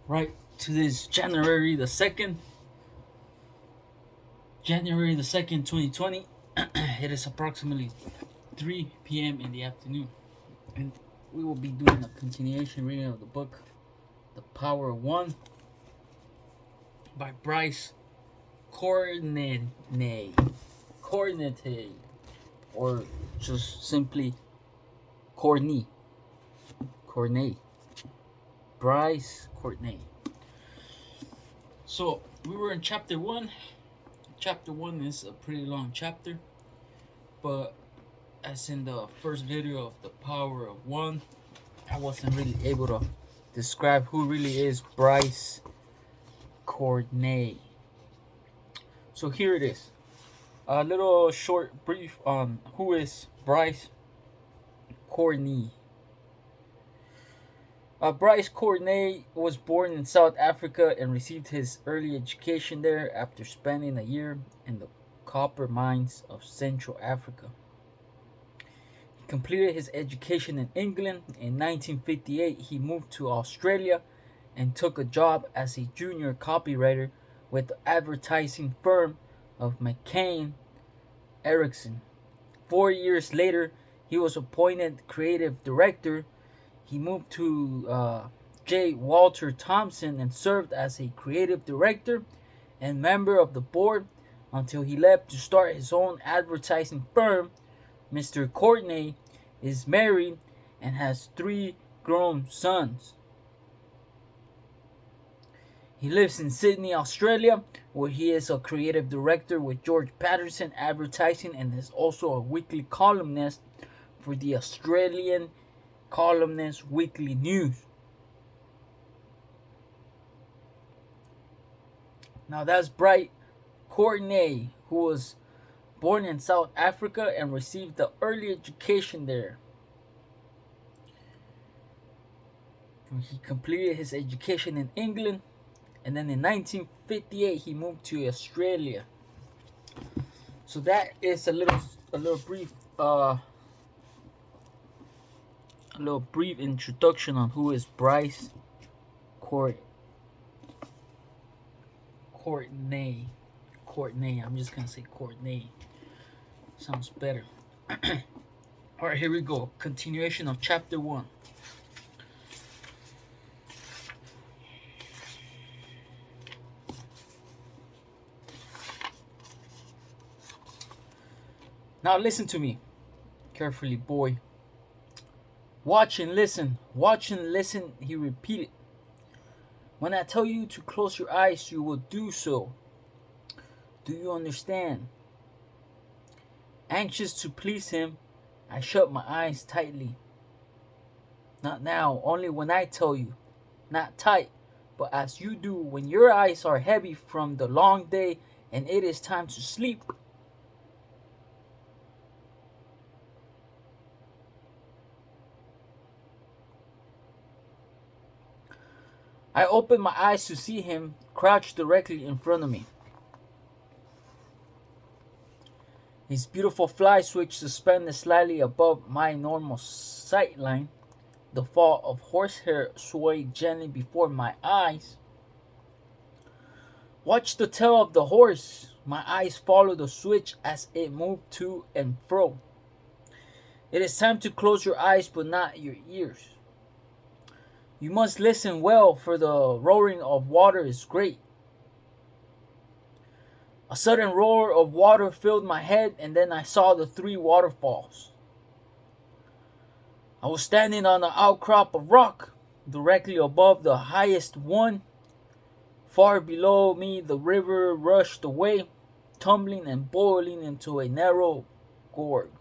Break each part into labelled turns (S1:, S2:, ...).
S1: right to this January the 2nd, 2020. It is approximately 3 p.m. in the afternoon, and we will be doing a continuation reading of the book The Power of One by Bryce Courtenay, Courtenay, or just simply Courtenay, Courtenay, Bryce Courtenay. So we were in chapter 1. Chapter 1 is a pretty long chapter, but as in the first video of The Power of One, I wasn't really able to describe who really is Bryce Courtenay. So here it is. A little short brief on who is Bryce Courtenay. Bryce Courtenay was born in South Africa and received his early education there after spending a year in the copper mines of Central Africa. He completed his education in England. In 1958, he moved to Australia and took a job as a junior copywriter with the advertising firm of McCain Erickson. 4 years later, he was appointed creative director. He moved to J. Walter Thompson and served as a creative director and member of the board until he left to start his own advertising firm. Mr. Courtenay is married and has 3 grown sons. He lives in Sydney, Australia, where he is a creative director with George Patterson Advertising and is also a weekly columnist for the Australian Columnist Weekly News. Now that's Bryce Courtenay, who was born in South Africa and received the early education there. He completed his education in England, and then in 1958 he moved to Australia. So that is a little brief introduction on who is Bryce Courtenay. I'm just gonna say Courtenay. Sounds better. Alright, here we go. Continuation of chapter 1. Now listen to me carefully, boy. Watch and listen, he repeated. When I tell you to close your eyes, you will do so. Do you understand? Anxious to please him, I shut my eyes tightly. Not now, only when I tell you. Not tight, but as you do when your eyes are heavy from the long day and it is time to sleep. I opened my eyes to see him crouched directly in front of me. His beautiful fly switch suspended slightly above my normal sight line. The fall of horsehair swayed gently before my eyes. Watch the tail of the horse. My eyes followed the switch as it moved to and fro. It is time to close your eyes, but not your ears. You must listen well, for the roaring of water is great. A sudden roar of water filled my head, and then I saw the 3 waterfalls. I was standing on an outcrop of rock, directly above the highest one. Far below me, the river rushed away, tumbling and boiling into a narrow gorge.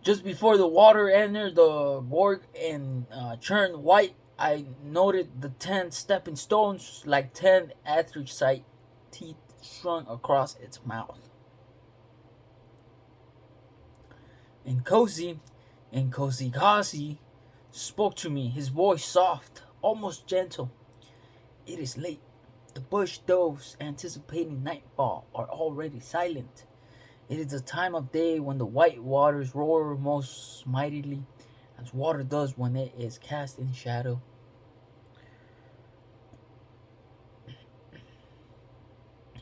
S1: Just before the water entered the gorge and turned white, I noted the 10 stepping stones like 10 anthracite teeth strung across its mouth. And Cozy spoke to me, his voice soft, almost gentle. It is late. The bush doves, anticipating nightfall, are already silent. It is the time of day when the white waters roar most mightily as water does when it is cast in shadow.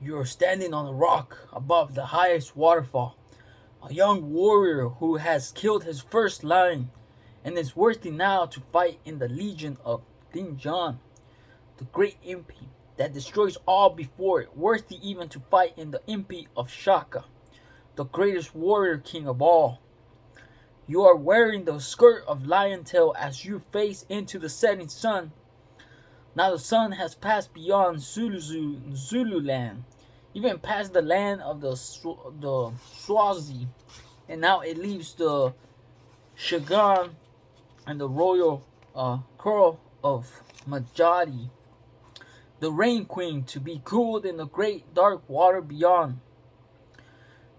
S1: You are standing on a rock above the highest waterfall, a young warrior who has killed his first lion and is worthy now to fight in the legion of Dinjan, the great impi that destroys all before it, worthy even to fight in the impi of Shaka, the greatest warrior king of all. You are wearing the skirt of lion tail as you face into the setting sun. Now the sun has passed beyond Zululand, even past the land of the Swazi, and now it leaves the Shagan and the royal curl of Majadi, the rain queen, to be cooled in the great dark water beyond.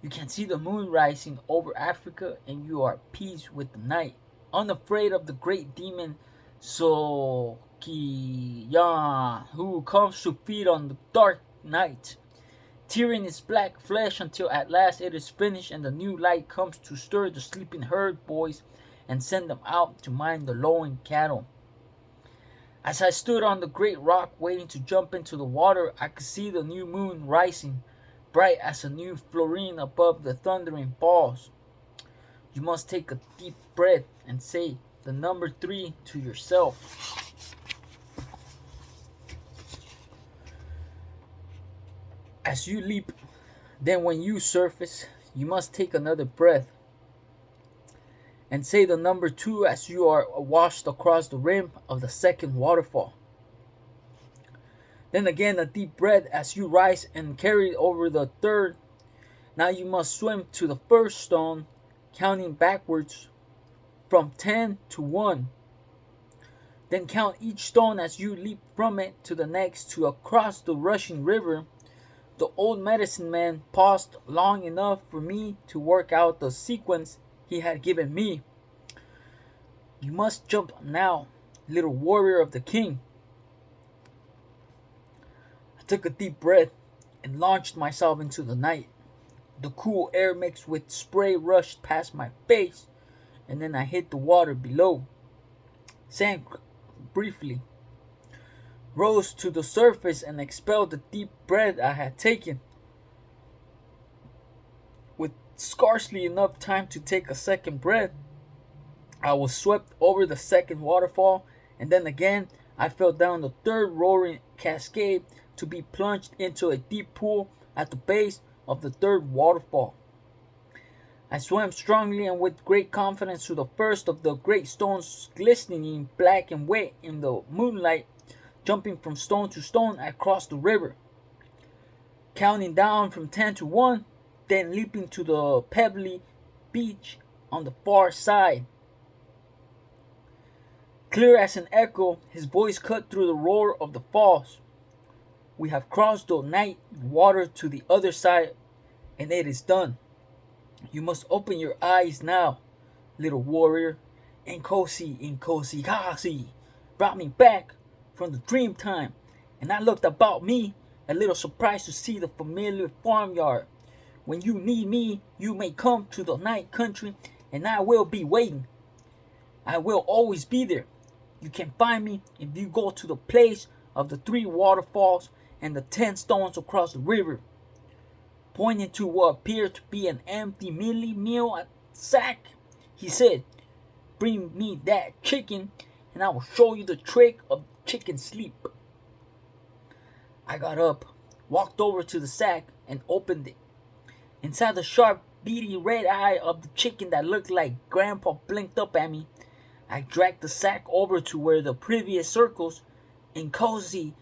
S1: You can see the moon rising over Africa, and you are at peace with the night, unafraid of the great demon Sokiyan, who comes to feed on the dark night, tearing its black flesh until at last it is finished and the new light comes to stir the sleeping herd boys and send them out to mind the lowing cattle. As I stood on the great rock waiting to jump into the water, I could see the new moon rising, bright as a new florine above the thundering falls. You must take a deep breath and say the number 3 to yourself. As you leap, then when you surface, you must take another breath and say the number 2 as you are washed across the rim of the second waterfall. Then again a deep breath as you rise and carry over the third. Now you must swim to the first stone, counting backwards from 10 to 1. Then count each stone as you leap from it to the next to across the rushing river. The old medicine man paused long enough for me to work out the sequence he had given me. You must jump now, little warrior of the king. I took a deep breath and launched myself into the night. The cool air mixed with spray rushed past my face, and then I hit the water below, sank briefly, rose to the surface and expelled the deep breath I had taken. With scarcely enough time to take a second breath, I was swept over the second waterfall, and then again I fell down the third roaring cascade to be plunged into a deep pool at the base of the third waterfall. I swam strongly and with great confidence to the first of the great stones, glistening black and wet in the moonlight. Jumping from stone to stone, I crossed the river, counting down from 10 to 1, then leaping to the pebbly beach on the far side. Clear as an echo, his voice cut through the roar of the falls. We have crossed the night water to the other side, and it is done. You must open your eyes now, little warrior. Nkosi Kasi brought me back from the dream time, and I looked about me, a little surprised to see the familiar farmyard. When you need me, you may come to the night country, and I will be waiting. I will always be there. You can find me if you go to the place of the 3 waterfalls and the 10 stones across the river. Pointing to what appeared to be an empty meal sack, he said, "Bring me that chicken, and I will show you the trick of chicken sleep." I got up, walked over to the sack, and opened it. Inside the sharp, beady red eye of the chicken that looked like Grandpa blinked up at me. I dragged the sack over to where the previous circles Nkosi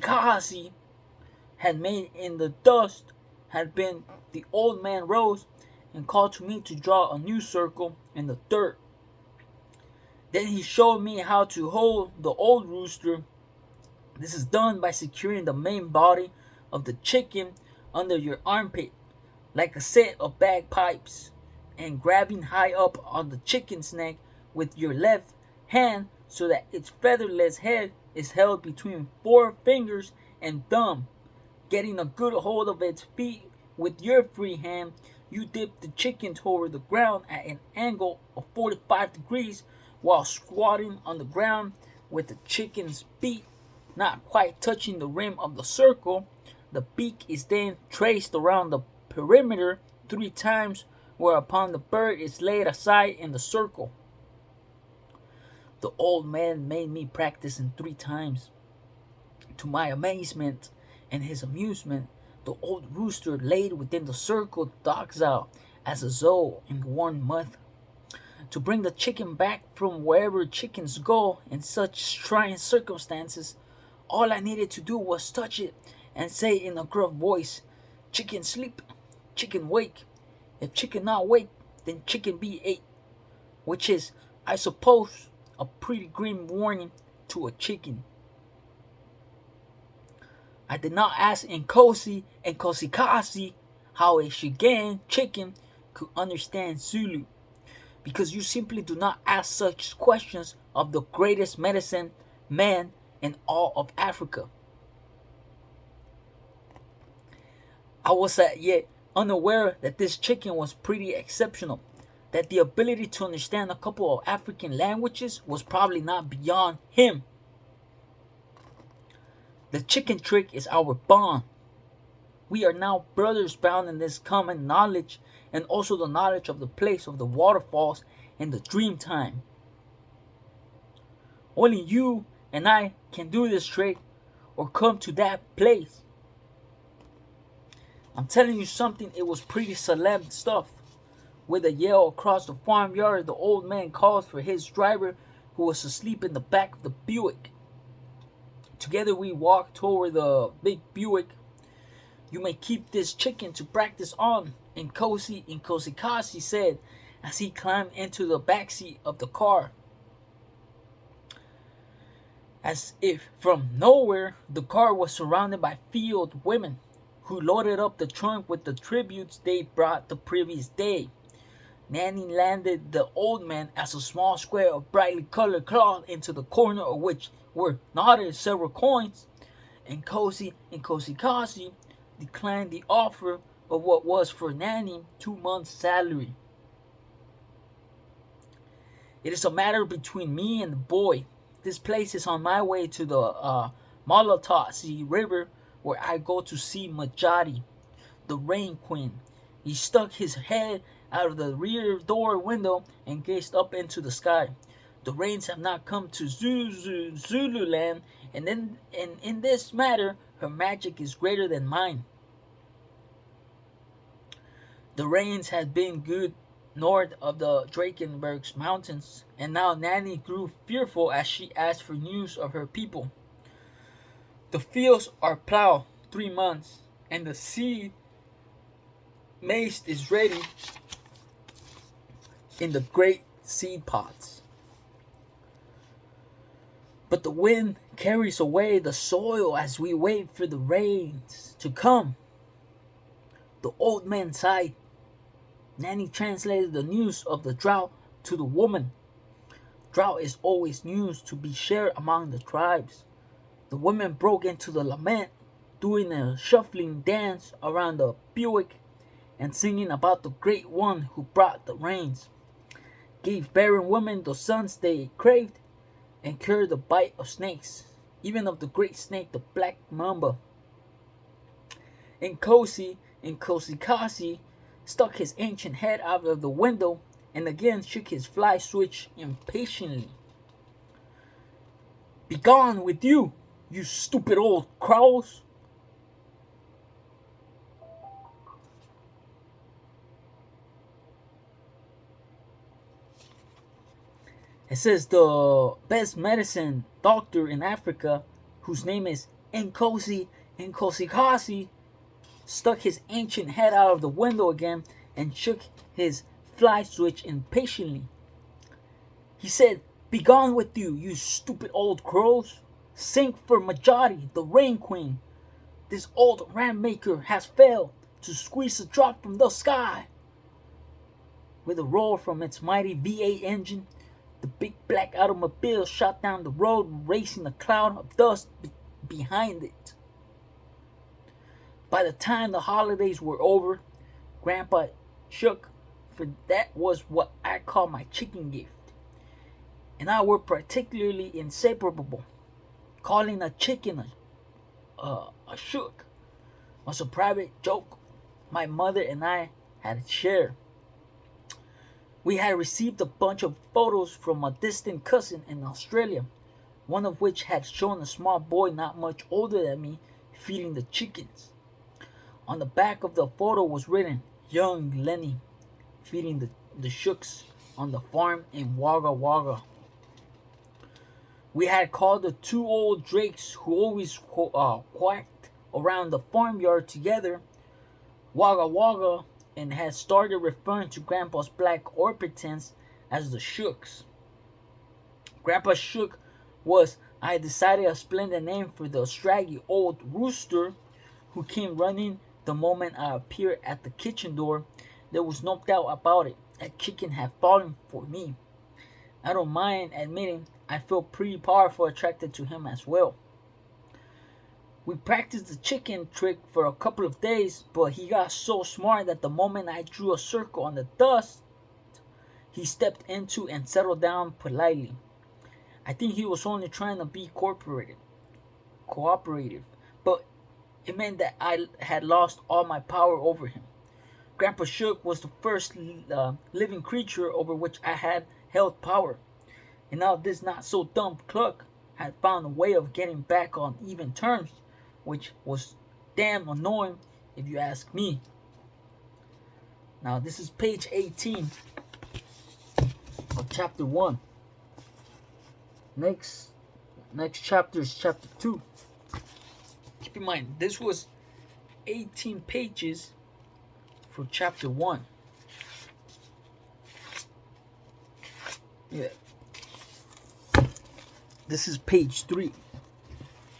S1: Kasi had made in the dust had been. The old man rose and called to me to draw a new circle in the dirt. Then he showed me how to hold the old rooster. This is done by securing the main body of the chicken under your armpit, like a set of bagpipes, and grabbing high up on the chicken's neck with your left hand so that its featherless head is held between 4 fingers and thumb. Getting a good hold of its feet with your free hand, you dip the chicken toward the ground at an angle of 45 degrees while squatting on the ground with the chicken's beak not quite touching the rim of the circle. The beak is then traced around the perimeter 3 times, whereupon the bird is laid aside in the circle. The old man made me practice in 3 times. To my amazement and his amusement, the old rooster laid within the circle docile as a sow in 1 month. To bring the chicken back from wherever chickens go in such trying circumstances, all I needed to do was touch it and say in a gruff voice, "Chicken sleep, chicken wake. If chicken not wake, then chicken be ate," which is, I suppose, a pretty grim warning to a chicken. I did not ask Nkosi and Kosikasi how a Shigan chicken could understand Zulu, because you simply do not ask such questions of the greatest medicine man in all of Africa. I was yet unaware that this chicken was pretty exceptional, that the ability to understand a couple of African languages was probably not beyond him. The chicken trick is our bond. We are now brothers bound in this common knowledge, and also the knowledge of the place of the waterfalls and the dream time. Only you and I can do this trick or come to that place. I'm telling you something, it was pretty celeb stuff. With a yell across the farmyard, the old man calls for his driver, who was asleep in the back of the Buick. Together we walked toward the big Buick. "You may keep this chicken to practice on," Nkosi said as he climbed into the backseat of the car. As if from nowhere, the car was surrounded by field women who loaded up the trunk with the tributes they brought the previous day. Nanny landed the old man as a small square of brightly colored cloth, into the corner of which were knotted several coins, and Kosikasi declined the offer of what was for Nanny 2 months' salary. "It is a matter between me and the boy. This place is on my way to the Malatasi River, where I go to see Majati, the Rain Queen." He stuck his head out of the rear door window and gazed up into the sky. "The rains have not come to Zululand, and in this matter, her magic is greater than mine. The rains had been good north of the Drakensberg mountains, and now Nanny grew fearful as she asked for news of her people. The fields are plowed 3 months, and the seed maize is ready in the great seed pots. But the wind carries away the soil as we wait for the rains to come." The old man sighed. Nanny translated the news of the drought to the woman. Drought is always news to be shared among the tribes. The women broke into the lament, doing a shuffling dance around the Buick and singing about the great one who brought the rains, gave barren women the sons they craved, and cured the bite of snakes, even of the great snake, the black mamba. Nkosi and Kosikasi stuck his ancient head out of the window and again shook his fly switch impatiently. "Begone with you, you stupid old crows!" It says the best medicine doctor in Africa, whose name is Nkosi Nkosikasi, stuck his ancient head out of the window again and shook his fly switch impatiently. He said, "Begone with you, you stupid old crows! Sing for Majati, the Rain Queen! This old ram maker has failed to squeeze a drop from the sky!" With a roar from its mighty V8 engine, the big black automobile shot down the road, raising a cloud of dust behind it. By the time the holidays were over, Grandpa shook, for that was what I call my chicken gift. and I were particularly inseparable. Calling a chicken a shook was a private joke my mother and I had shared. We had received a bunch of photos from a distant cousin in Australia, one of which had shown a small boy not much older than me feeding the chickens. On the back of the photo was written, "Young Lenny feeding the shooks on the farm in Wagga Wagga." We had called the two old drakes who always quacked around the farmyard together Wagga Wagga, and had started referring to Grandpa's black orbitans as the shooks. Grandpa Shook was, I decided, a splendid name for the scraggy old rooster who came running the moment I appeared at the kitchen door. There was no doubt about it. That chicken had fallen for me. I don't mind admitting I felt pretty powerful attracted to him as well. We practiced the chicken trick for a couple of days, but he got so smart that the moment I drew a circle on the dust, he stepped into and settled down politely. I think he was only trying to be cooperative, but it meant that I had lost all my power over him. Grandpa Shook was the first living creature over which I had held power, and now this not so dumb cluck had found a way of getting back on even terms, which was damn annoying if you ask me. Now this is page 18 of chapter 1. Next chapter is chapter 2. Keep in mind, this was 18 pages for chapter 1. Yeah. This is page 3.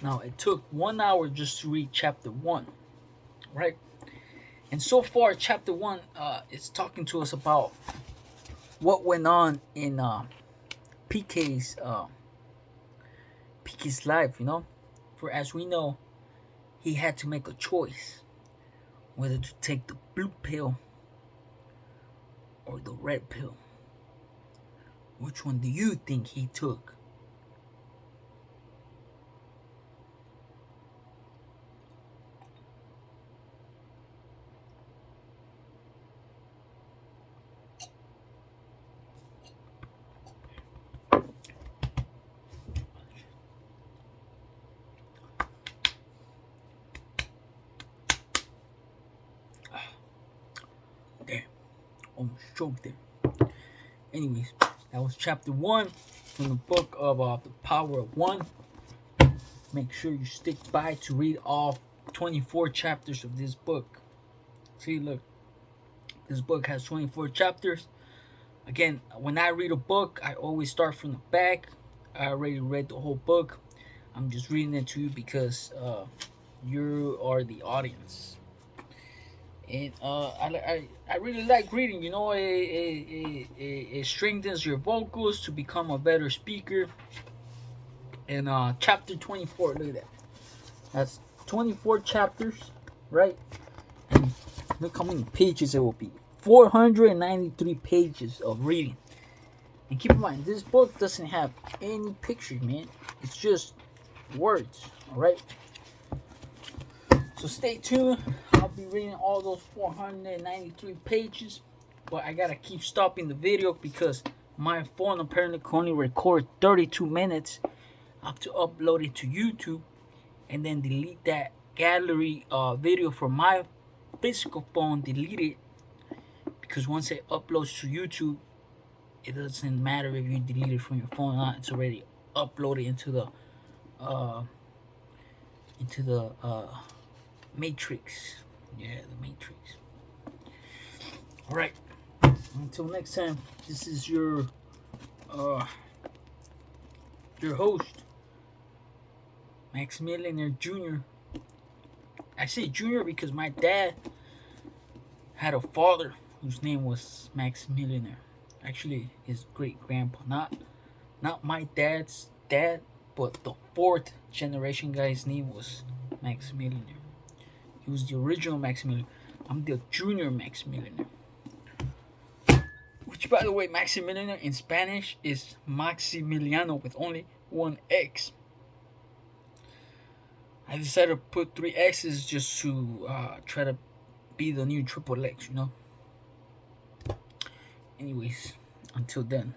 S1: Now, it took 1 hour just to read chapter 1, right? And so far, chapter 1 is talking to us about what went on in PK's life, For as we know, he had to make a choice whether to take the blue pill or the red pill. Which one do you think he took? Damn, almost choked there. Anyways, that was chapter 1 from the book of The Power of One. Make sure you stick by to read all 24 chapters of this book. See, look, this book has 24 chapters. Again, when I read a book, I always start from the back. I already read the whole book. I'm just reading it to you because you are the audience. And I really like reading. It strengthens your vocals to become a better speaker. And chapter 24, look at that. That's 24 chapters, right? And look how many pages it will be. 493 pages of reading. And keep in mind, this book doesn't have any pictures, man. It's just words, alright? So stay tuned. I'll be reading all those 493 pages. But I gotta keep stopping the video because my phone apparently can only record 32 minutes. I have to upload it to YouTube and then delete that gallery video from my physical phone. Delete it because once it uploads to YouTube, it doesn't matter if you delete it from your phone or not. It's already uploaded into the matrix. Yeah, the matrix. All right. Until next time, this is your host, Maximilian Jr. I say Jr. because my dad had a father whose name was Maximilian. Actually, his great grandpa, not my dad's dad, but the 4th generation guy's name was Maximilian. He was the original Maximilian. I'm the junior Maximilian. Which, by the way, Maximiliano in Spanish is Maximiliano with only one X. I decided to put three X's just to try to be the new triple X, you know? Anyways, until then.